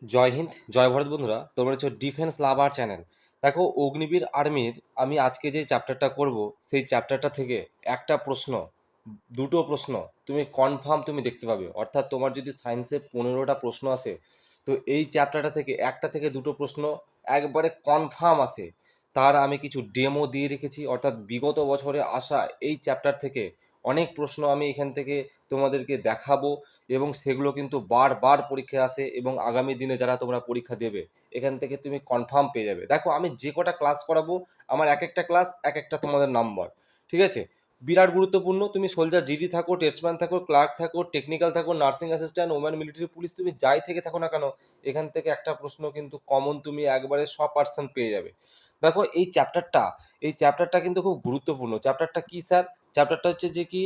জয় হিন্দ, জয় ভারত বন্ধুরা। তোমরা হচ্ছে ডিফেন্স লাভার চ্যানেল। দেখো, অগ্নিবীর আর্মির আমি আজকে যে চ্যাপ্টারটা করব, সেই চ্যাপ্টারটা থেকে একটা প্রশ্ন, দুটো প্রশ্ন তুমি কনফার্ম তুমি দেখতে পাবে। অর্থাৎ তোমার যদি সায়েন্সে 15টা প্রশ্ন আসে, তো এই চ্যাপ্টারটা থেকে একটা থেকে দুটো প্রশ্ন একবারে কনফার্ম আসে। তার আমি কিছু ডেমো দিয়ে রেখেছি, অর্থাৎ বিগত বছরে আসা এই চ্যাপ্টার থেকে অনেক প্রশ্ন আমি এখান থেকে তোমাদেরকে দেখাবো, এবং সেগুলো কিন্তু বারবার পরীক্ষায় আসে, এবং আগামী দিনে যারা তোমরা পরীক্ষা দেবে এখান থেকে তুমি কনফার্ম পেয়ে যাবে। দেখো, আমি যে কটা ক্লাস করাবো, আমার এক একটা ক্লাস এক একটা তোমাদের নাম্বার, ঠিক আছে? বিরাট গুরুত্বপূর্ণ। তুমি সোলজার জিডি থাকো, টেস্টম্যান থাকো, ক্লার্ক থাকো, টেকনিক্যাল থাকো, nursing assistant, woman military police, তুমি যাই থেকে থাকো না কেন, এখান থেকে একটা প্রশ্ন কিন্তু কমন তুমি একবারে 100% পেয়ে যাবে। দেখো, এই চ্যাপ্টারটা কিন্তু খুব গুরুত্বপূর্ণ। চ্যাপ্টারটা কি স্যার? চ্যাপ্টারটা হচ্ছে যে কি,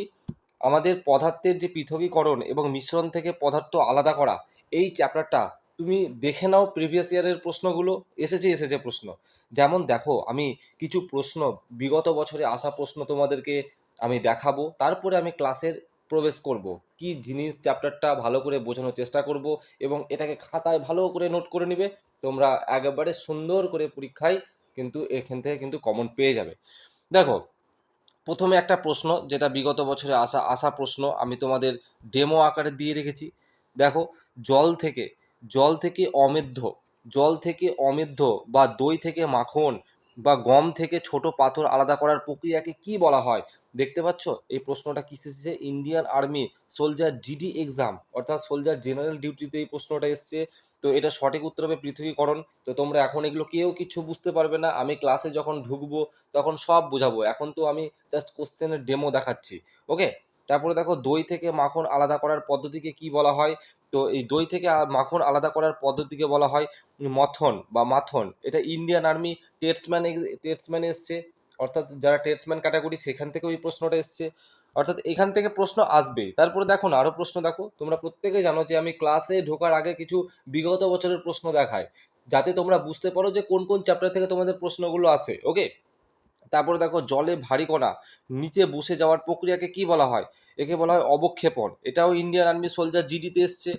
আমাদের পদার্থের যে পৃথকীকরণ এবং মিশ্রণ থেকে পদার্থ আলাদা করা। এই চ্যাপ্টারটা তুমি দেখে নাও, প্রিভিয়াস ইয়ারের প্রশ্নগুলো এসেছে প্রশ্ন। যেমন দেখো, আমি কিছু প্রশ্ন, বিগত বছরে আসা প্রশ্ন তোমাদেরকে আমি দেখাবো, তারপরে আমি ক্লাসের প্রবেশ করব। কি জিনিস চ্যাপ্টারটা ভালো করে বোঝানোর চেষ্টা করব, এবং এটাকে খাতায় ভালো করে নোট করে নিবে। তোমরা একেবারে সুন্দর করে পরীক্ষায় কিন্তু এখান থেকে কিন্তু কমন পেয়ে যাবে। দেখো, প্রথমে একটা প্রশ্ন, যেটা বিগত বছরে আসা আসা প্রশ্ন, আমি তোমাদের ডেমো আকারে দিয়ে রেখেছি। দেখো, জল থেকে জল থেকে অমেধ্য জল থেকে অমেধ্য বা দই থেকে মাখন বা গম থেকে ছোট পাথর আলাদা করার প্রক্রিয়াকে কি বলা হয়? দেখতে পাচ্ছ, এই প্রশ্নটা কি এসেছে? Indian army soldier GD exam, অর্থাৎ সোলজার জেনারেল ডিউটিতে এই প্রশ্নটা এসছে। তো এটা সঠিক উত্তর হবে পৃথকীকরণ। তো তোমরা এখন এগুলো কেউ কিছু বুঝতে পারবে না, আমি ক্লাসে যখন ঢুকবো তখন সব বোঝাবো। এখন তো আমি জাস্ট কোশ্চেনের ডেমো দেখাচ্ছি। ওকে। তারপরে দেখো, দই থেকে মাখন আলাদা করার পদ্ধতিকে কি বলা হয়? তো এই দই থেকে মাখন আলাদা করার পদ্ধতিকে বলা হয় মথন বা মাথন। এটা ইন্ডিয়ান আর্মি টেটসম্যান এসছে, অর্থাৎ যারা টেটসম্যান ক্যাটাগরি সেখান থেকে ওই প্রশ্নটা এসছে। অর্থাৎ এখান থেকে প্রশ্ন আসবেই। তারপরে দেখো না, আরও প্রশ্ন দেখো। তোমরা প্রত্যেকেই জানো যে আমি ক্লাসে ঢোকার আগে কিছু বিগত বছরের প্রশ্ন দেখাই, যাতে তোমরা বুঝতে পারো যে কোন কোন চ্যাপ্টার থেকে তোমাদের প্রশ্নগুলো আসে। ওকে। তারপরে দেখো, জলে ভারী কণা নিচে বসে যাওয়ার প্রক্রিয়াকে কি বলা হয়? একে বলা হয় অবক্ষেপণ। এটাও ইন্ডিয়ান আর্মি সোলজার জিডিতে এসছে।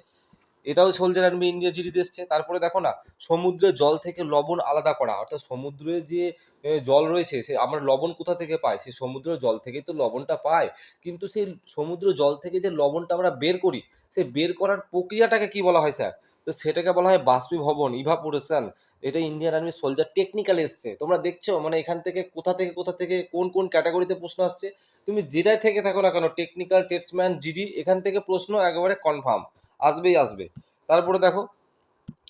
ইন্ডিয়া জিডিতে এসছে। তারপরে দেখো না, সমুদ্রের জল থেকে লবণ আলাদা করা, অর্থাৎ সমুদ্রে যে জল রয়েছে, সে আমরা লবণ কোথা থেকে পাই? সেই সমুদ্রের জল থেকেই তো লবণটা পাই। কিন্তু সেই সমুদ্র জল থেকে যে লবণটা আমরা বের করি, সেই বের করার প্রক্রিয়াটাকে কি বলা হয় স্যার? তো সেটাকে বলা হয় বাষ্পীভবন, ইভাপোরেশন। এটা ইন্ডিয়ান আর্মি সোলজার টেকনিক্যাল এসছে। তোমরা দেখছো মানে এখান থেকে কোথা থেকে কোন কোন ক্যাটাগরিতে প্রশ্ন আসছে। তুমি যেটাই থেকে থাকো না কেন, টেকনিক্যাল, টেটসম্যান, জিডি, এখান থেকে প্রশ্ন একেবারে কনফার্ম আসবেই আসবে। তারপরে দেখো,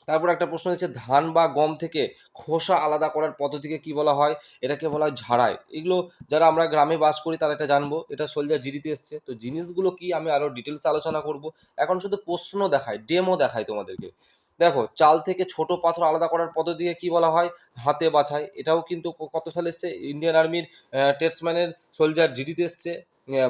তারপর একটা প্রশ্ন হচ্ছে, ধান বা গম থেকে খোসা আলাদা করার পদ্ধতিকে কি বলা হয়? এটাকে বলা হয় ঝাড়াই। এগুলো যারা আমরা গ্রামে বাস করি তারা এটা জানবো, এটা সোলজার জিডিতে এসছে। তো জিনিসগুলো কি আমি আরো ডিটেলস আলোচনা করব। এখন শুধু প্রশ্ন দেখাই, ডেমো দেখাই তোমাদেরকে। দেখো, চাল থেকে ছোট পাথর আলাদা করার পদ্ধতিকে কি বলা হয়? হাতে বাছাই। এটাও কিন্তু কত সালে এসছে? ইন্ডিয়ান আর্মির টেটসম্যানের সোলজার জিডিতে এসছে,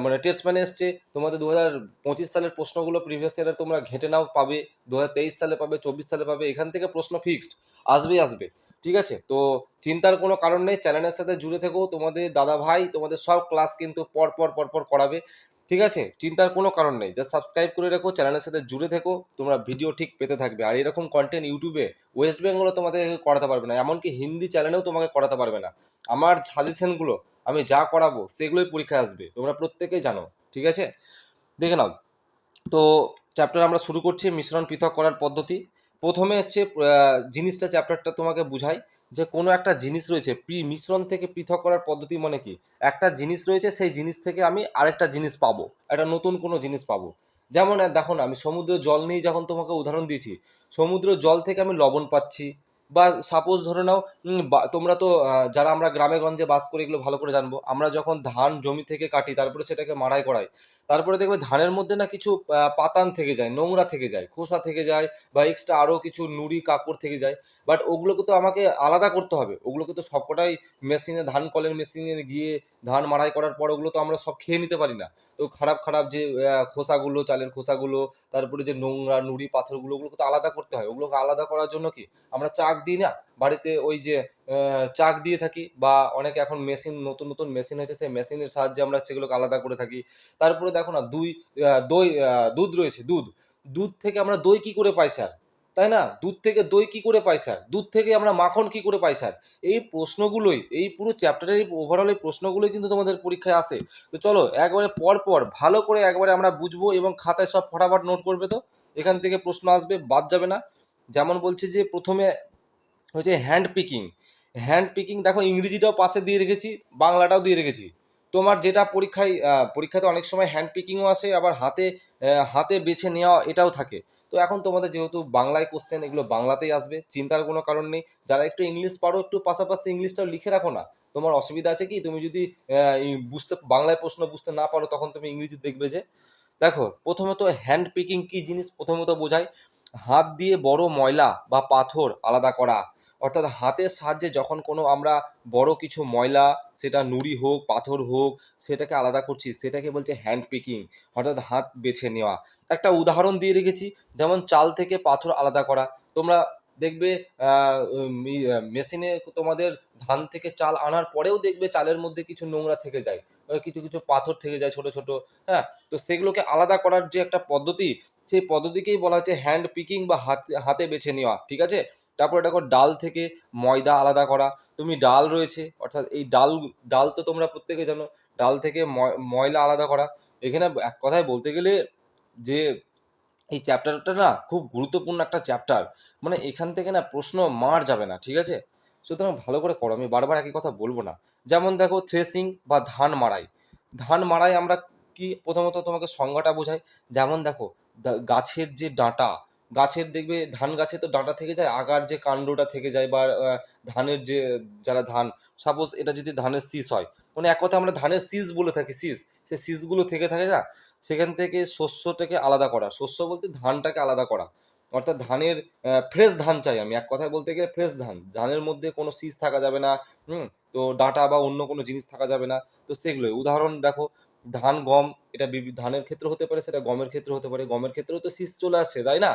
মানে টেটসম্যানে এসছে। তোমাদের 2025 সালের প্রশ্নগুলো প্রিভিয়াস ইয়ারে তোমরা ঘেঁটে নাও, পাবে। 2023 সালে পাবে, 24 সালে পাবে, এখান থেকে প্রশ্ন ফিক্সড আসবেই আসবে। ঠিক আছে? তো চিন্তার কোনো কারণ নেই, চ্যানেলের সাথে জুড়ে থেকো। তোমাদের দাদা ভাই তোমাদের সব ক্লাস কিন্তু পর পর করাবে। ঠিক আছে? চিন্তার কোনো কারণ নেই, জাস্ট সাবস্ক্রাইব করে রেখো, চ্যানেলের সাথে জুড়ে থেকো, তোমরা ভিডিও ঠিক পেতে থাকবে। আর এরকম কন্টেন্ট ইউটিউবে ওয়েস্ট বেঙ্গলে তোমাদের করাতে পারবে না, এমনকি হিন্দি চ্যানেলেও তোমাকে করাতে পারবে না। আমার সাজেশনগুলো আমি যা করাবো সেগুলোই পরীক্ষায় আসবে, তোমরা প্রত্যেকেই জানো। ঠিক আছে? দেখে নাও। তো চ্যাপ্টার আমরা শুরু করছি, মিশ্রণ পৃথক করার পদ্ধতি। প্রথমে হচ্ছে জিনিসটা, চ্যাপ্টারটা তোমাকে বুঝাই যে কোনো একটা জিনিস রয়েছে, মিশ্রণ থেকে পৃথক করার পদ্ধতি মানে কি? একটা জিনিস রয়েছে, সেই জিনিস থেকে আমি আরেকটা জিনিস পাবো, একটা নতুন কোনো জিনিস পাবো। যেমন দেখো না, আমি সমুদ্রের জল নিয়ে যখন তোমাকে উদাহরণ দিয়েছি, সমুদ্রের জল থেকে আমি লবণ পাচ্ছি। বা সাপোজ ধরে নাও, তোমরা তো যারা আমরা গ্রামে গঞ্জে বাস করি এগুলো ভালো করে জানবো, আমরা যখন ধান জমি থেকে কাটি তারপরে সেটাকে মাড়াই করাই, তারপরে দেখবে ধানের মধ্যে না কিছু পাতান থেকে যায়, নোংরা থেকে যায়, খোসা থেকে যায়, বা এক্সট্রা আরও কিছু নুড়ি কাকড় থেকে যায়। বাট ওগুলোকে তো আমাকে আলাদা করতে হবে, ওগুলোকে তো সবকটাই মেশিনে, ধান কলের মেশিনে গিয়ে ধান মাড়াই করার পর ওগুলো তো আমরা সব খেয়ে নিতে পারি না। তো খারাপ খারাপ যে খোসাগুলো, চালের খোসাগুলো, তারপরে যে নোংরা নুড়ি পাথরগুলো, ওগুলোকে তো আলাদা করতে হয়। ওগুলোকে আলাদা করার জন্য কি আমরা চাক দিই না বাড়িতে? ওই যে চাক দিয়ে থাকি, বা অনেকে এখন মেশিন, নতুন নতুন মেশিন হয়েছে, সেই মেশিনের সাহায্যে আমরা সেগুলোকে আলাদা করে থাকি। তারপরে দেখো না, দুধ রয়েছে, দুধ দুধ থেকে আমরা দই কি করে পাই স্যার? তাই না? দুধ থেকে দই কি করে পাই স্যার? দুধ থেকে আমরা মাখন কি করে পাই স্যার? এই প্রশ্নগুলোই, এই পুরো চ্যাপ্টারের ওভারঅল এই প্রশ্নগুলোই কিন্তু তোমাদের পরীক্ষায় আসে। তো চলো একবারে পর ভালো করে একবারে আমরা বুঝবো এবং খাতায় সব ফটাফট নোট করবে। তো এখান থেকে প্রশ্ন আসবে, বাদ যাবে না। যেমন বলছে যে প্রথমে হচ্ছে হ্যান্ড পিকিং। হ্যান্ড পিকিং দেখো ইংরেজিটাও পাশে দিয়ে রেখেছি, বাংলাটাও দিয়ে রেখেছি। তোমার যেটা পরীক্ষাতে অনেক সময় হ্যান্ড পিকিংও আসে, আবার হাতে বেছে নেওয়া এটাও থাকে। তো এখন তোমাদের যেহেতু বাংলায় কোশ্চেন, এগুলো বাংলাতেই আসবে, চিন্তার কোনো কারণ নেই। যারা একটু ইংলিশ পারো একটু পাশাপাশি ইংলিশটাও লিখে রাখো না। তোমার অসুবিধা আছে কি, তুমি যদি বাংলায় প্রশ্ন বুঝতে না পারো তখন তুমি ইংরেজি দেখবে যে। দেখো প্রথমত হ্যান্ড পিকিং কি জিনিস প্রথমত বোঝাই, হাত দিয়ে বড় ময়লা বা পাথর আলাদা করা। অর্থাৎ হাতের সাহায্যে যখন কোনো আমরা বড় কিছু ময়লা, সেটা নুড়ি হোক পাথর হোক, সেটাকে আলাদা করছি, সেটাকে বলছে হ্যান্ড পিকিং, অর্থাৎ হাত বেছে নেওয়া। একটা উদাহরণ দিয়ে রেখেছি, যেমন চাল থেকে পাথর আলাদা করা। তোমরা দেখবে মেশিনে তোমাদের ধান থেকে চাল আনার পরেও দেখবে চালের মধ্যে কিছু নোংরা থেকে যায়, কিছু কিছু পাথর থেকে যায় ছোট ছোট। হ্যাঁ, তো সেগুলোকে আলাদা করার যে একটা পদ্ধতি, সেই পদ্ধতিকেই বলা হচ্ছে হ্যান্ড পিকিং বা হাতে বেছে নেওয়া, ঠিক আছে। তারপরে দেখো ডাল থেকে ময়দা আলাদা করা। তুমি ডাল রয়েছে, অর্থাৎ এই ডাল, ডাল তো তোমরা প্রত্যেকে জানো, ডাল থেকে ময়লা আলাদা করা। এখানে এক কথায় বলতে গেলে যে এই চ্যাপ্টারটা না খুব গুরুত্বপূর্ণ একটা চ্যাপ্টার, মানে এখান থেকে না প্রশ্ন মার যাবে না, ঠিক আছে। সুতরাং ভালো করে করো, আমি বারবার একই কথা বলবো না। যেমন দেখো থ্রেসিং বা ধান মাড়াই। ধান মাড়াই আমরা কি, প্রথমত তোমাকে সংজ্ঞাটা বোঝাই। যেমন দেখো গাছের যে ডাঁটা, গাছের দেখবে ধান গাছে তো ডাঁটা থেকে যায়, আগার যে কাণ্ডটা থেকে যায়, বা ধানের যে, যারা ধান, সাপোজ এটা যদি ধানের শীষ হয়, মানে এক কথা আমরা ধানের শীষ বলে থাকি, শীষ, সেই শীষগুলো থেকে থাকে না, সেখান থেকে শস্যটাকে আলাদা করা, শস্য বলতে ধানটাকে আলাদা করা। অর্থাৎ ধানের ফ্রেশ ধান চাই আমি, এক কথায় বলতে গেলে ফ্রেশ ধান, ধানের মধ্যে কোনো শীষ থাকা যাবে না। হুম, তো ডাঁটা বা অন্য কোনো জিনিস থাকা যাবে না। তো সেগুলোই উদাহরণ দেখো, ধান গম, এটা ধানের ক্ষেত্রে হতে পারে, সেটা গমের ক্ষেত্রে হতে পারে, গমের ক্ষেত্রেও তো শীষ চলে আসছে, তাই না।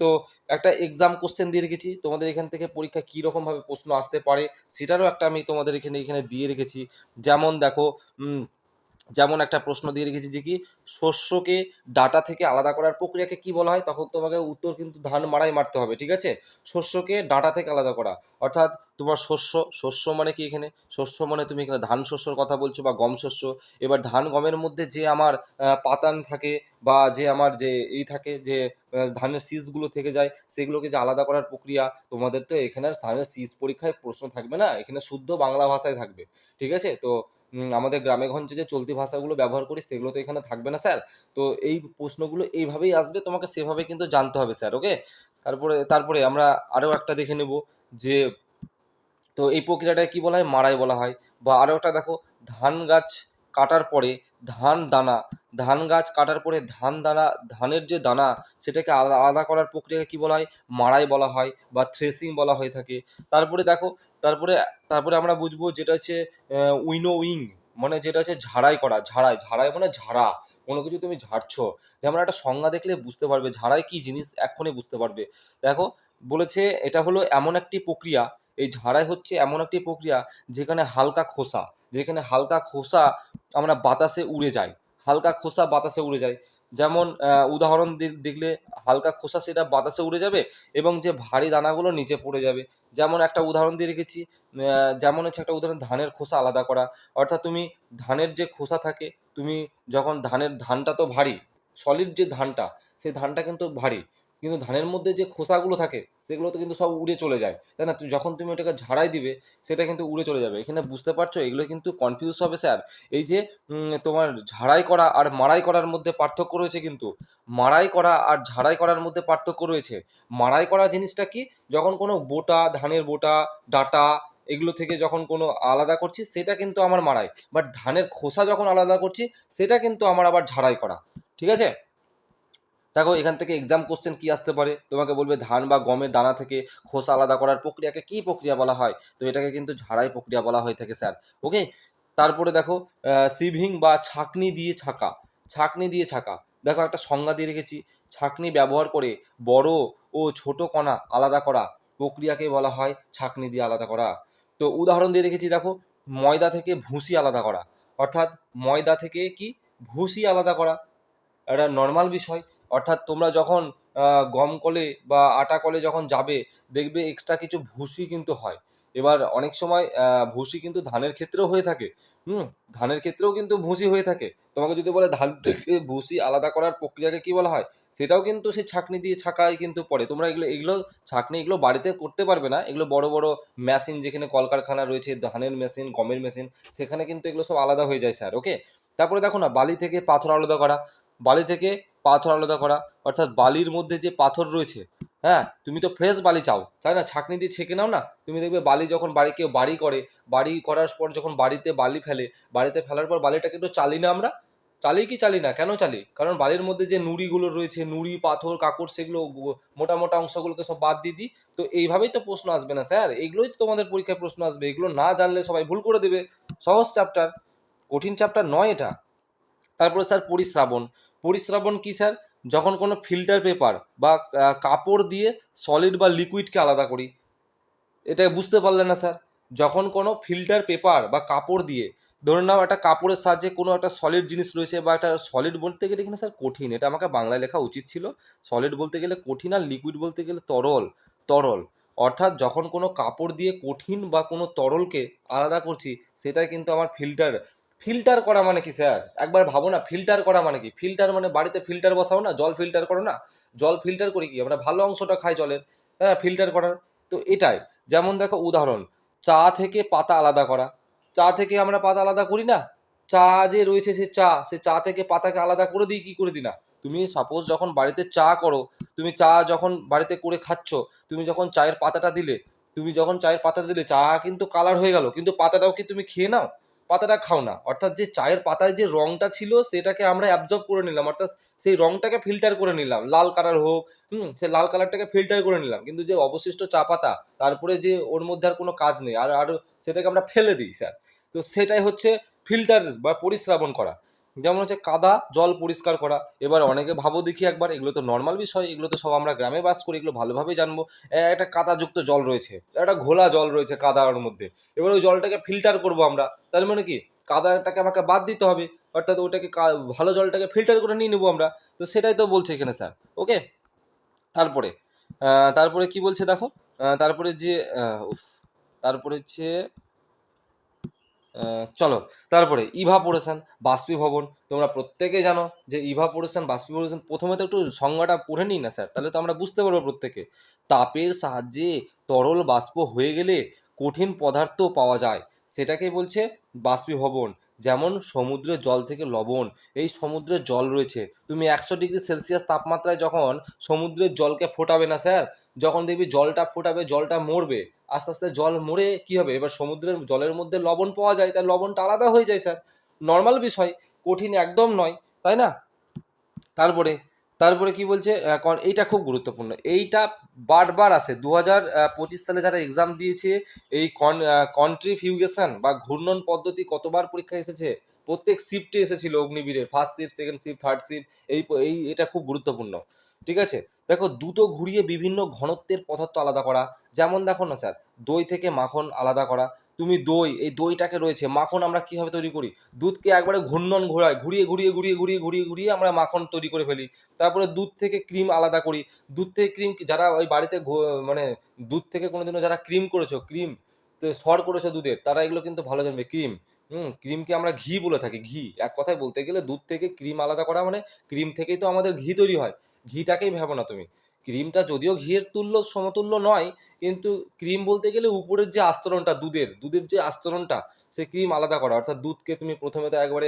তো একটা এক্সাম কোশ্চেন দিয়ে রেখেছি তোমাদের এখান থেকে, পরীক্ষা কী রকমভাবে প্রশ্ন আসতে পারে সেটারও একটা আমি তোমাদের এখানে এখানে দিয়ে রেখেছি। যেমন দেখো যেমন একটা প্রশ্ন দিয়ে রেখেছি যে কি, শস্যকে ডাটা থেকে আলাদা করার প্রক্রিয়াকে কি বলা হয়, তখন তোমাকে উত্তর কিন্তু ধান মাড়াই মারতে হবে, ঠিক আছে। শস্যকে ডাটা থেকে আলাদা করা, অর্থাৎ তোমার শস্য, শস্য মানে কি এখানে, শস্য মানে তুমি এখানে ধান শস্যর কথা বলছো বা গম শস্য। এবার ধান গমের মধ্যে যে আমার পাতান থাকে, বা যে আমার যে এই থাকে যে ধানের শীষগুলো থেকে যায়, সেগুলোকে যে আলাদা করার প্রক্রিয়া, তোমাদের তো এখানে আর ধানের শীষ পরীক্ষায় প্রশ্ন থাকবে না, এখানে শুদ্ধ বাংলা ভাষায় থাকবে, ঠিক আছে। তো আমাদের গ্রামে গঞ্জে যে চলতি ভাষাগুলো ব্যবহার করি সেগুলো তো এখানে থাকবে না স্যার। তো এই প্রশ্নগুলো এইভাবেই আসবে, তোমাকে সেভাবে কিন্তু জানতে হবে স্যার, ওকে। তারপরে আমরা আরও একটা দেখে নেব যে, তো এই প্রক্রিয়াটাকে কি বলা হয়, মাড়াই বলা হয়। বা আরও একটা দেখো, ধান গাছ কাটার পরে ধান দানা, ধান গাছ কাটার পরে ধান দানা, ধানের যে দানা, সেটাকে আলাদা আলাদা করার প্রক্রিয়াকে কি বলা হয়, মাড়াই বলা হয় বা থ্রেসিং বলা হয়ে থাকে। তারপরে দেখো, তারপরে তারপরে আমরা বুঝবো যেটা হচ্ছে উইনোউইং, মানে যেটা হচ্ছে ঝাড়াই করা, ঝাড়াই, ঝাড়াই মানে ঝাড়া, কোনো কিছু তুমি ঝাড়ছো। যেমন একটা সংজ্ঞা দেখলে বুঝতে পারবে ঝাড়াই কি জিনিস, এক্ষুনি বুঝতে পারবে। দেখো বলেছে এটা হলো এমন একটি প্রক্রিয়া, এই ঝাড়াই হচ্ছে এমন একটি প্রক্রিয়া যেখানে হালকা খোসা, যেখানে হালকা খোসা আমরা বাতাসে উড়ে যায়, হালকা খোসা বাতাসে উড়ে যায়। যেমন উদাহরণ দেখলে হালকা খোসা সেটা বাতাসে উড়ে যাবে, এবং যে ভারী দানাগুলো নিচে পড়ে যাবে। যেমন একটা উদাহরণ দিয়ে রেখেছি, যেমন হচ্ছে একটা উদাহরণ ধানের খোসা আলাদা করা। অর্থাৎ তুমি ধানের যে খোসা থাকে, তুমি যখন ধানটা তো ভারী, সলিড যে ধানটা, সেই ধানটা কিন্তু ভারী, কিন্তু ধানের মধ্যে যে খোসাগুলো থাকে সেগুলো তো কিন্তু সব উড়ে চলে যায়, তাই না। যখন তুমি ওটাকে ঝাড়াই দিবে সেটা কিন্তু উড়ে চলে যাবে। এখানে বুঝতে পারছো, এগুলো কিন্তু কনফিউজ হবে স্যার। এই যে তোমার ঝাড়াই করা আর মাড়াই করার মধ্যে পার্থক্য রয়েছে কিন্তু, মাড়াই করা আর ঝাড়াই করার মধ্যে পার্থক্য রয়েছে। মাড়াই করা জিনিসটা কি, যখন কোনো বোটা, ধানের বোটা, ডাটা, এগুলো থেকে যখন কোনো আলাদা করছি সেটা কিন্তু আমার মাড়াই, বাট ধানের খোসা যখন আলাদা করছি সেটা কিন্তু আমার আবার ঝাড়াই করা, ঠিক আছে। দেখো এখান থেকে এক্সাম কোশ্চেন কি আসতে পারে, তোমাকে বলবে ধান বা গমের দানা থেকে খোসা আলাদা করার প্রক্রিয়াকে কি প্রক্রিয়া বলা হয়, তো এটাকে কিন্তু ঝাড়াই প্রক্রিয়া বলা হয়ে থাকে স্যার, ওকে। তারপরে দেখো সিভিং বা ছাঁকনি দিয়ে ছাঁকা, ছাঁকনি দিয়ে ছাঁকা। দেখো একটা সংজ্ঞা দিয়ে রেখেছি, ছাঁকনি ব্যবহার করে বড় ও ছোট কণা আলাদা করা প্রক্রিয়াকে বলা হয় ছাঁকনি দিয়ে আলাদা করা। তো উদাহরণ দিয়ে রেখেছি দেখো, ময়দা থেকে ভুসি আলাদা করা, অর্থাৎ ময়দা থেকে কি, ভুসি আলাদা করা, একটা নর্মাল বিষয়। অর্থাৎ তোমরা যখন গম কলে বা আটা কলে যখন যাবে দেখবে এক্সট্রা কিছু ভুসি কিন্তু হয়। এবার অনেক সময় ভুসি কিন্তু ধানের ক্ষেত্রেও হয়ে থাকে। ধানের ক্ষেত্রেও কিন্তু ভুসি হয়ে থাকে। তোমাকে যদি বলে ধান থেকে ভুসি আলাদা করার প্রক্রিয়াকে কি বলা হয়, সেটাও কিন্তু সেই ছাঁকনি দিয়ে ছাঁকাই কিন্তু পড়ে। তোমরা এগুলো এগুলো ছাঁকনি এগুলো বাড়িতে করতে পারবে না, এগুলো বড় বড় মেশিন যেখানে কলকারখানা রয়েছে, ধানের মেশিন, গমের মেশিন, সেখানে কিন্তু এগুলো সব আলাদা হয়ে যায় স্যার। ওকে, তারপরে দেখো না, বালি থেকে পাথর আলাদা করা, বালি থেকে পাথর আলাদা করা, অর্থাৎ বালির মধ্যে যে পাথর রয়েছে, হ্যাঁ, তুমি তো ফ্রেশ বালি চাও, তাই না? ছাঁকনি দিয়ে ছেঁকে নাও না, তুমি দেখবে বালি যখন কেউ বাড়ি করে, বাড়ি করার পর যখন বাড়িতে বালি ফেলে, বাড়িতে ফেলার পর বালিটাকে একটু চালি না আমরা, চালি কি চালি না, কেন চালি? কারণ বালির মধ্যে যে নুড়িগুলো রয়েছে, নুড়ি পাথর কাকড়, সেগুলো মোটা মোটা অংশগুলোকে সব বাদ দিয়ে দিই। তো এইভাবেই তো প্রশ্ন আসবে না স্যার, এগুলোই তো তোমাদের পরীক্ষায় প্রশ্ন আসবে। এগুলো না জানলে সবাই ভুল করে দেবে। সহজ চ্যাপ্টার, কঠিন চ্যাপ্টার নয় এটা। তারপরে স্যার পরিশ্রাবণ। পরিশ্রাবণ কি স্যার? যখন কোনো ফিল্টার পেপার বা কাপড় দিয়ে সলিড বা লিকুইডকে আলাদা করি। এটা বুঝতে পারলেন না স্যার? যখন কোনো ফিল্টার পেপার বা কাপড় দিয়ে, ধরে নাও একটা কাপড়ের সাহায্যে কোনো একটা সলিড জিনিস রয়েছে, বা একটা সলিড বলতে গেলে কিনা স্যার কঠিন, এটা আমাকে বাংলায় লেখা উচিত ছিল। সলিড বলতে গেলে কঠিন, আর লিকুইড বলতে গেলে তরল। তরল অর্থাৎ যখন কোনো কাপড় দিয়ে কঠিন বা কোনো তরলকে আলাদা করছি, সেটাই কিন্তু আমার ফিল্টার। ফিল্টার করা মানে কি স্যার? একবার ভাবো না, ফিল্টার করা মানে কি? ফিল্টার মানে বাড়িতে ফিল্টার বসাও না, জল ফিল্টার করো না? জল ফিল্টার করি কি আমরা? ভালো অংশটা খাই জলের, হ্যাঁ, ফিল্টার করার। তো এটাই, যেমন দেখো উদাহরণ, চা থেকে পাতা আলাদা করা। চা থেকে আমরা পাতা আলাদা করি না, চা যে রয়েছে সে চা থেকে পাতাকে আলাদা করে দিই কি করে দিই না? তুমি সাপোজ যখন বাড়িতে চা করো, তুমি চা যখন বাড়িতে করে খাচ্ছ, তুমি যখন চায়ের পাতাটা দিলে, চা কিন্তু কালার হয়ে গেল, কিন্তু পাতাটাও কি তুমি খেয়ে নাও? পাতাটা খাও না। অর্থাৎ যে চায়ের পাতায় যে রংটা ছিল সেটাকে আমরা অ্যাবজর্ব করে নিলাম, অর্থাৎ সেই রংটাকে ফিল্টার করে নিলাম, লাল কালার হোক, সে লাল কালারটাকে ফিল্টার করে নিলাম, কিন্তু যে অবশিষ্ট চা পাতা, তারপরে যে ওর মধ্যে আর কোনো কাজ নেই, আর সেটাকে আমরা ফেলে দিই স্যার। তো সেটাই হচ্ছে ফিল্টার বা পরিশ্রাবণ করা। যেমন হচ্ছে কাদা জল পরিষ্কার করা। এবার অনেকে ভাবো দেখি একবার, এগুলো তো নর্মাল বিষয়, এগুলো তো সব আমরা গ্রামে বাস করি, এগুলো ভালোভাবে জানবো। একটা কাদাযুক্ত জল রয়েছে, একটা ঘোলা জল রয়েছে কাদার মধ্যে, এবার ওই জলটাকে ফিল্টার করব আমরা, তার মানে কি কাদাটাকে আমাকে বাদ দিতে হবে, অর্থাৎ ওটাকে ভালো জলটাকে ফিল্টার করে নিয়ে নেবো আমরা। তো সেটাই তো বলছে এখানে স্যার। ওকে, তারপরে তারপরে কি বলছে দেখো, তারপরে যে উফ, তারপরে হচ্ছে চলো, তারপরে ইভাপোরেশন, বাষ্পীভবন। তোমরা প্রত্যেকে জানো যে ইভাপোরেশন বাষ্পীভবন, প্রথমে তো একটু সংজ্ঞাটা পড়ে নিই না স্যার, তাহলে তো আমরা বুঝতে পারবো প্রত্যেকে। তাপের সাহায্যে তরল বাষ্প হয়ে গেলে কঠিন পদার্থ পাওয়া যায়, সেটাকে বলছে বাষ্পীভবন। যেমন সমুদ্রের জল থেকে লবণ, এই সমুদ্রের জল রয়েছে, তুমি 100 ডিগ্রি সেলসিয়াস তাপমাত্রায় যখন সমুদ্রের জলকে ফোটাবে না স্যার, যখন দেখবি জলটা ফোটাবে, জলটা মরবে, আস্তে আস্তে জল মরে কি হবে, এবার সমুদ্রের জলের মধ্যে লবণ পাওয়া যায়, তাই লবণটা আলাদা হয়ে যায় স্যার। নর্মাল বিষয়, কঠিন একদম নয়, তাই না? তারপরে তারপরে কি বলছে, এইটা খুব গুরুত্বপূর্ণ, এইটা বারবার আসে 2025 সালে যারা এক্সাম দিয়েছে, এই কন্ট্রিফিউগেশন বা ঘূর্ণন পদ্ধতি কতবার পরীক্ষা এসেছে, প্রত্যেক শিফটে এসেছিল অগ্নিবীরে, first shift, second shift, third shift. এই এটা খুব গুরুত্বপূর্ণ। ঠিক আছে, দেখো দ্রুত ঘুরিয়ে বিভিন্ন ঘনত্বের পদার্থ আলাদা করা। যেমন দেখো না স্যার, দই থেকে মাখন আলাদা করা। তুমি দই, এই দইটাকে রয়েছে, মাখন আমরা কিভাবে তৈরি করি? দুধকে একবারে ঘূর্ণন ঘোরায়, ঘুরিয়ে ঘুরিয়ে ঘুরিয়ে ঘুরিয়ে ঘুরিয়ে ঘুরিয়ে আমরা মাখন তৈরি করে ফেলি। তারপরে দুধ থেকে ক্রিম আলাদা করি। দুধ থেকে ক্রিম, যারা ওই বাড়িতে মানে দুধ থেকে কোনোদিনও যারা ক্রিম করেছো, ক্রিম তো সর করেছো দুধের, তারা এগুলো কিন্তু ভালো জানবে। ক্রিম, ক্রিমকে আমরা ঘি বলে থাকি। ঘি, এক কথায় বলতে গেলে দুধ থেকে ক্রিম আলাদা করা মানে ক্রিম থেকেই তো আমাদের ঘি তৈরি হয়। ঘিটাকেই ভাবো না তুমি, ক্রিমটা যদিও ঘিয়ের সমতুল্য নয়, কিন্তু ক্রিম বলতে গেলে উপরের যে আস্তরণটা, দুধের যে আস্তরণটা, সে ক্রিম আলাদা করা। অর্থাৎ দুধকে তুমি প্রথমে তো একবারে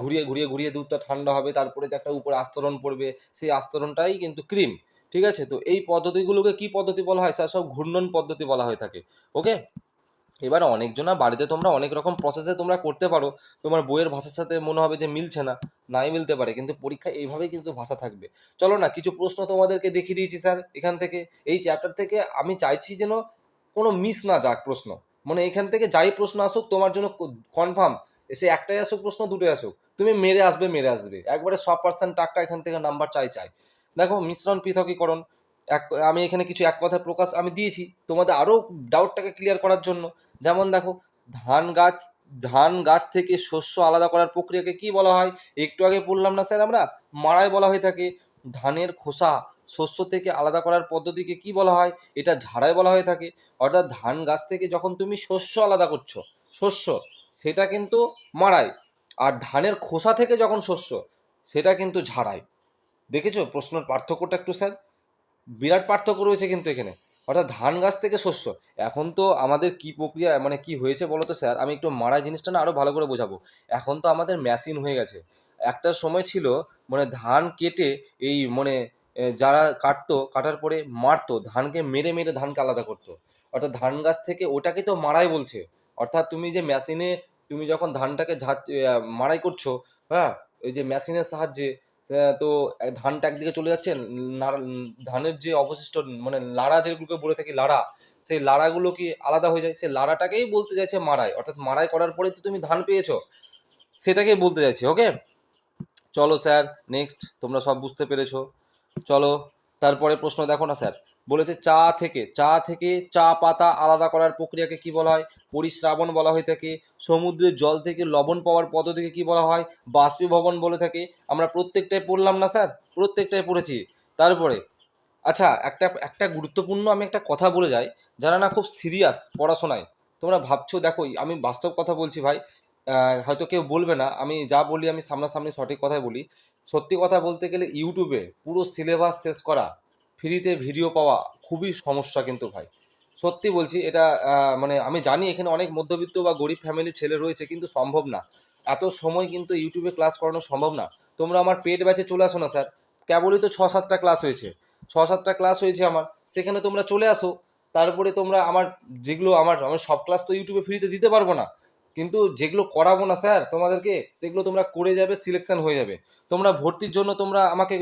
ঘুরিয়ে ঘুরিয়ে ঘুরিয়ে দুধটা ঠান্ডা হবে, তারপরে যে একটা উপরে আস্তরণ পড়বে, সেই আস্তরণটাই কিন্তু ক্রিম। ঠিক আছে, তো এই পদ্ধতিগুলোকে কি পদ্ধতি বলা হয় স্যার? সব ঘূর্ণন পদ্ধতি বলা হয়ে থাকে। ওকে, এবার অনেকজনা বাড়িতে তোমরা অনেক রকম প্রসেসে তোমরা করতে পারো, তোমার বইয়ের ভাষার সাথে মনে হবে যে মিলছে না, নাই মিলতে পারে, কিন্তু পরীক্ষায় এইভাবেই কিন্তু ভাষা থাকবে। চলো না, কিছু প্রশ্ন তোমাদেরকে দেখিয়ে দিয়েছি স্যার এখান থেকে, এই চ্যাপ্টার থেকে আমি চাইছি যেন কোনো মিস না যাক প্রশ্ন, মানে এখান থেকে যাই প্রশ্ন আসুক তোমার জন্য কনফার্ম, এসে একটাই আসুক প্রশ্ন, দুটোই আসুক, তুমি মেরে আসবে, একবারে 100% টাক্কা এখান থেকে নাম্বার চাই। দেখো মিশ্রণ পৃথকীকরণ, আমি এখানে কিছু এক কথায় প্রকাশ আমি দিয়েছি তোমাদের আরও ডাউটটাকে ক্লিয়ার করার জন্য। যেমন দেখো, ধান গাছ ধান গাছ থেকে শস্য আলাদা করার প্রক্রিয়াকে কি বলা হয়? একটু আগে বললাম না স্যার আমরা, মাড়াই বলা হয়ে থাকে। ধানের খোসা শস্য থেকে আলাদা করার পদ্ধতিকে কি বলা হয়? এটা ঝাড়াই বলা হয়ে থাকে। অর্থাৎ ধান গাছ থেকে যখন তুমি শস্য আলাদা করছো, শস্য, সেটা কিন্তু মাড়াই। আর ধানের খোসা থেকে যখন শস্য, সেটা কিন্তু ঝাড়াই। দেখেছো প্রশ্নের পার্থক্যটা একটু স্যার? বিরাট পার্থক্য রয়েছে কিন্তু এখানে। অর্থাৎ ধান গাছ থেকে শস্য। এখন তো আমাদের কি প্রক্রিয়া, মানে কি হয়েছে বলো তো স্যার, আমি একটু মাড়াই জিনিসটা না আরো ভালো করে বোঝাবো। এখন তো আমাদের মেশিন হয়ে গেছে। একটা সময় ছিল মানে ধান কেটে এই মানে যারা কাটতো, কাটার পরে মারতো, ধানকে মেরে মেরে ধানকে আলাদা করতো। অর্থাৎ ধান গাছ থেকে ওটাকে তো মাড়াই বলছে। অর্থাৎ তুমি যে মেশিনে তুমি যখন ধানটাকে মাড়াই করছো, হ্যাঁ, ওই যে মেশিনের সাহায্যে, তো ধানটা একদিকে চলে যাচ্ছে, ধানের যে অবশিষ্ট মানে লাড়া যেগুলোকে বলে থাকি লাড়া, সেই লাড়াগুলো কি আলাদা হয়ে যায়, সেই লাড়াটাকেই বলতে চাইছে মাড়াই। অর্থাৎ মাড়াই করার পরে তো তুমি ধান পেয়েছো, সেটাকেই বলতে চাইছি। ওকে, চলো স্যার নেক্সট, তোমরা সব বুঝতে পেরেছো। চলো তারপরে প্রশ্ন দেখো না স্যার, বলেছে চা থেকে চা পাতা আলাদা করার প্রক্রিয়াকে কি বলা হয়? পরিস্রাবণ বলা হয়ে থাকে। সমুদ্রের জল থেকে লবণ পাওয়ার পদ্ধতিকে কি বলা হয়? বাষ্পীভবন বলে থাকে। আমরা প্রত্যেকটাই পড়লাম না স্যার? প্রত্যেকটাই পড়েছি। তারপরে আচ্ছা, একটা একটা গুরুত্বপূর্ণ আমি একটা কথা বলে যাই, যারা না খুব সিরিয়াস পড়াশোনায়, তোমরা ভাবছো, দেখো আমি বাস্তব কথা বলছি ভাই। হয়তো কেউ বলবে না, আমি যা বলি আমি সামনাসামনি সঠিক কথাই বলি। সত্যি কথা বলতে গেলে ইউটিউবে পুরো সিলেবাস শেষ করা, ফ্রিতে ভিডিও পাওয়া খুবই সমস্যা কিন্তু ভাই। সত্যি বলছি এটা। মানে আমি জানি এখানে অনেক মধ্যবিত্ত বা গরিব ফ্যামিলির ছেলে রয়েছে, কিন্তু সম্ভব না। এত সময় কিন্তু ইউটিউবে ক্লাস করানো সম্ভব না। তোমরা আমার পেড ব্যাচে চলে আসো না স্যার। কেবলই তো 6-7টা ক্লাস হয়েছে, 6-7টা ক্লাস হয়েছে আমার, সেখানে তোমরা চলে আসো। তারপরে তোমরা আমার যেগুলো আমার আমার সব ক্লাস তো ইউটিউবে ফ্রিতে দিতে পারবো না, কিন্তু যেগুলো করাবো না স্যার তোমাদেরকে, সেগুলো তোমরা করে যাবে, সিলেকশন হয়ে যাবে। তোমরা ভর্তির জন্য তোমরা আমাকে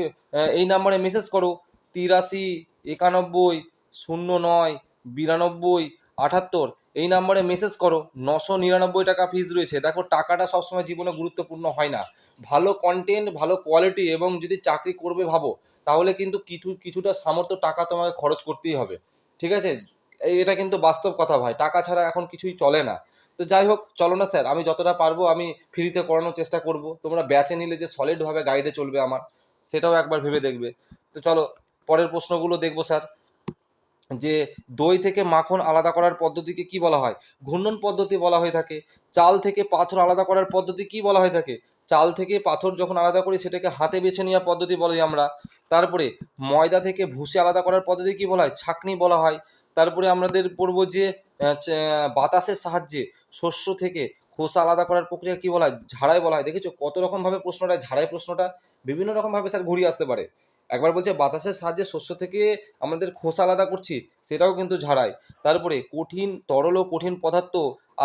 এই নাম্বারে মেসেজ করো, 83 91 09 92 78। এই নাম্বারে মেসেজ করো। 999 টাকা ফিজ রয়েছে। দেখো টাকাটা সবসময় জীবনে গুরুত্বপূর্ণ হয় না। ভালো কন্টেন্ট, ভালো কোয়ালিটি, এবং যদি চাকরি করবে ভাবো, তাহলে কিন্তু কিছুটা সামর্থ্য টাকা তোমাকে খরচ করতেই হবে। ঠিক আছে? এটা কিন্তু বাস্তব কথা ভাই, টাকা ছাড়া এখন কিছুই চলে না। তো যাই হোক, চলো না স্যার, আমি যতটা পারবো আমি ফ্রিতে করানোর চেষ্টা করব। তোমরা ব্যাচে নিলে যে সলিডভাবে গাইডে চলবে আমার, সেটাও একবার ভেবে দেখবে। তো চলো পরের প্রশ্নগুলো দেখবো স্যার। যে দই থেকে মাখন আলাদা করার পদ্ধতিকে কি বলা হয়? ঘূর্ণন পদ্ধতি বলা হয়ে থাকে। চাল থেকে পাথর আলাদা করার পদ্ধতি কি বলা হয়ে থাকে? চাল থেকে পাথর যখন আলাদা করি সেটাকে হাতে বেছে নেওয়া পদ্ধতি বলি আমরা। তারপরে ময়দা থেকে ভুসি আলাদা করার পদ্ধতি কি বলা হয়? ছাঁকনি বলা হয়। তারপরে আমাদের পড়বো যে বাতাসের সাহায্যে শস্য থেকে খোসা আলাদা করার প্রক্রিয়া কি বলা হয়? ঝাড়াই বলা হয়। দেখেছো কত রকম ভাবে প্রশ্নটা, ঝাড়াই প্রশ্নটা বিভিন্ন রকম ভাবে স্যার ঘুরিয়ে আসতে পারে। একবার বলছে বাতাসের সাহায্যে শস্য থেকে আমাদের খোসা আলাদা করছি, সেটাও কিন্তু ঝাড়াই। তারপরে তরল ও কঠিন পদার্থ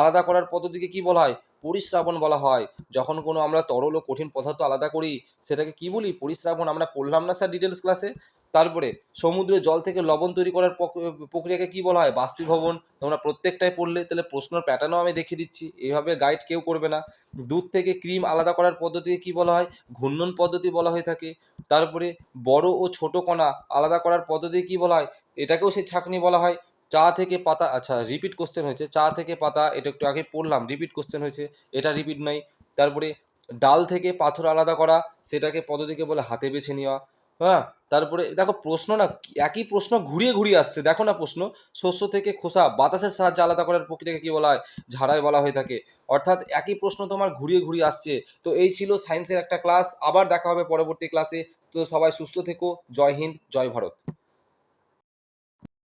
আলাদা করার পদ্ধতিকে কি বলা হয়? পরিস্রাবণ বলা হয়। যখন কোনো আমরা তরল ও কঠিন পদার্থ আলাদা করি, সেটাকে কি বলি? পরিস্রাবণ। আমরা পড়লাম না স্যার ডিটেলস ক্লাসে? তারপরে সমুদ্রের জল থেকে লবণ তৈরি করার প্রক্রিয়াকে কি বলা হয়? বাষ্পীভবন। তোমরা প্রত্যেকটাই পড়লে, তাহলে প্রশ্নের প্যাটার্নও আমি দেখিয়ে দিচ্ছি, এইভাবে গাইড কেউ করবে না। দুধ থেকে ক্রিম আলাদা করার পদ্ধতিকে কি বলা হয়? ঘূর্ণন পদ্ধতি বলা হয়ে থাকে। তারপরে বড় ও ছোট কণা আলাদা করার পদ্ধতি কি বলা হয়? এটাকেও সেই ছাঁকনি বলা হয়। চা থেকে পাতা, আচ্ছা রিপিট কোশ্চেন হয়েছে, চা থেকে পাতা, এটা একটু আগে পড়লাম, রিপিট কোশ্চেন হয়েছে, এটা রিপিট নাই। তারপরে ডাল থেকে পাথর আলাদা করা, সেটাকে পদ্ধতিকে বলে হাতে বেছে নেওয়া। হ্যাঁ, তারপরে দেখো প্রশ্ন না, একই প্রশ্ন ঘুরিয়ে ঘুরিয়ে আসছে, দেখো না প্রশ্ন। শস্য থেকে খোসা বাতাসের সাহায্যে আলাদা করার প্রক্রিয়াকে কি বলা হয়? ঝাড়াই বলা হয়ে থাকে। অর্থাৎ একই প্রশ্ন তোমার ঘুরিয়ে ঘুরিয়ে আসছে। তো এই ছিল সায়েন্সের একটা ক্লাস। আবার দেখা হবে পরবর্তী ক্লাসে। তো সবাই সুস্থ থেকো। জয় হিন্দ, জয় ভারত।